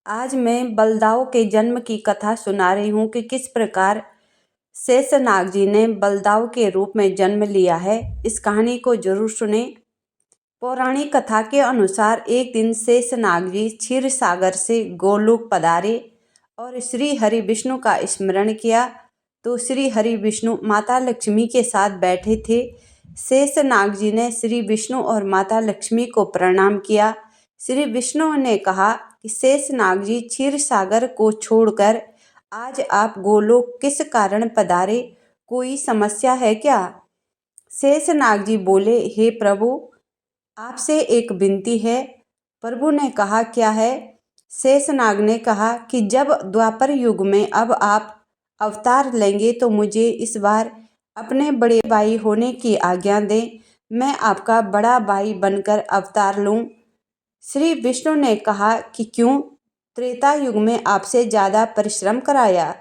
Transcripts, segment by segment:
आज मैं बलदाऊ के जन्म की कथा सुना रही हूँ कि किस प्रकार शेषनाग जी ने बलदाऊ के रूप में जन्म लिया है। इस कहानी को जरूर सुने। पौराणिक कथा के अनुसार एक दिन शेषनाग जी क्षीर सागर से गोलोक पधारे और श्री हरि विष्णु का स्मरण किया तो श्री हरि विष्णु माता लक्ष्मी के साथ बैठे थे। शेषनाग जी ने श्री विष्णु और माता लक्ष्मी को प्रणाम किया। श्री विष्णु ने कहा कि शेषनाग जी क्षीर सागर को छोड़कर आज आप गोलोक किस कारण पधारे, कोई समस्या है क्या? शेषनाग जी बोले, हे प्रभु, आपसे एक विनती है। प्रभु ने कहा, क्या है? शेषनाग ने कहा कि जब द्वापर युग में अब आप अवतार लेंगे तो मुझे इस बार अपने बड़े भाई होने की आज्ञा दें। मैं आपका बड़ा भाई बनकर अवतार लूं। श्री विष्णु ने कहा कि क्यों? त्रेता युग में आपसे ज़्यादा परिश्रम कराया।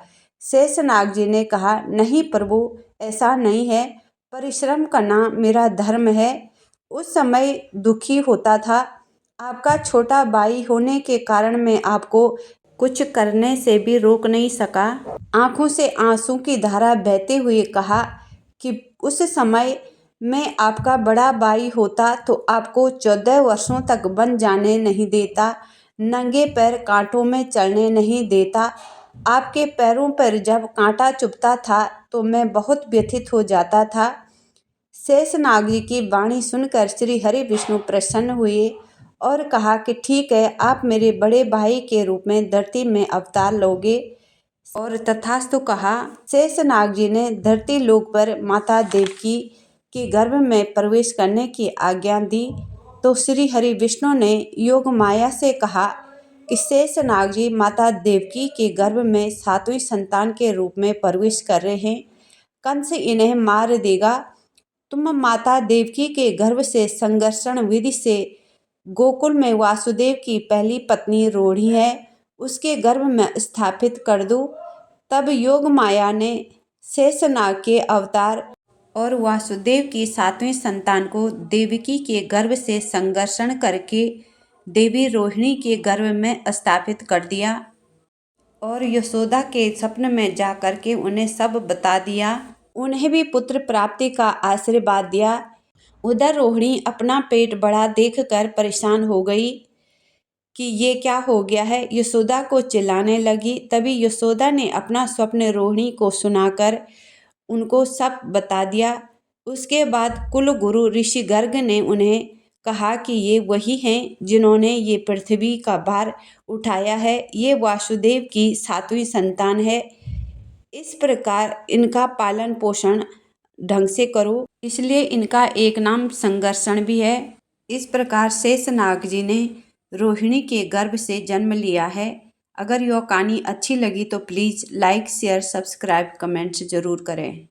शेषनाग जी ने कहा, नहीं प्रभु, ऐसा नहीं है, परिश्रम करना मेरा धर्म है। उस समय दुखी होता था। आपका छोटा भाई होने के कारण मैं आपको कुछ करने से भी रोक नहीं सका। आंखों से आंसू की धारा बहते हुए कहा कि उस समय मैं आपका बड़ा भाई होता तो आपको 14 वर्षों तक वन जाने नहीं देता, नंगे पैर कांटों में चलने नहीं देता। आपके पैरों पर जब कांटा चुभता था तो मैं बहुत व्यथित हो जाता था। शेषनाग जी की वाणी सुनकर श्री हरि विष्णु प्रसन्न हुए और कहा कि ठीक है, आप मेरे बड़े भाई के रूप में धरती में अवतार लोगे। और तथास्तु कहा। शेषनाग जी ने धरती लोक पर माता देवकी के गर्भ में प्रवेश करने की आज्ञा दी तो श्री हरि विष्णु ने योग माया से कहा कि शेषनाग जी माता देवकी के गर्भ में 7वीं संतान के रूप में प्रवेश कर रहे हैं। कंस इन्हें मार देगा। तुम माता देवकी के गर्भ से संकर्षण विधि से गोकुल में वासुदेव की पहली पत्नी रोहिणी है, उसके गर्भ में स्थापित कर दो। तब योग माया ने शेषनाग के अवतार और वासुदेव की 7वीं संतान को देवकी के गर्भ से संकर्षण करके देवी रोहिणी के गर्भ में स्थापित कर दिया और यशोदा के स्वप्न में जा कर के उन्हें सब बता दिया। उन्हें भी पुत्र प्राप्ति का आशीर्वाद दिया। उधर रोहिणी अपना पेट बड़ा देखकर परेशान हो गई कि ये क्या हो गया है। यशोदा को चिल्लाने लगी। तभी यशोदा ने अपना स्वप्न रोहिणी को सुनाकर उनको सब बता दिया। उसके बाद कुल गुरु ऋषि गर्ग ने उन्हें कहा कि ये वही हैं जिन्होंने ये पृथ्वी का भार उठाया है, ये वासुदेव की 7वीं संतान है। इस प्रकार इनका पालन पोषण ढंग से करो, इसलिए इनका एक नाम संकर्षण भी है। इस प्रकार शेषनाग जी ने रोहिणी के गर्भ से जन्म लिया है। अगर यह कहानी अच्छी लगी तो please like, share, subscribe, comments जरूर करें।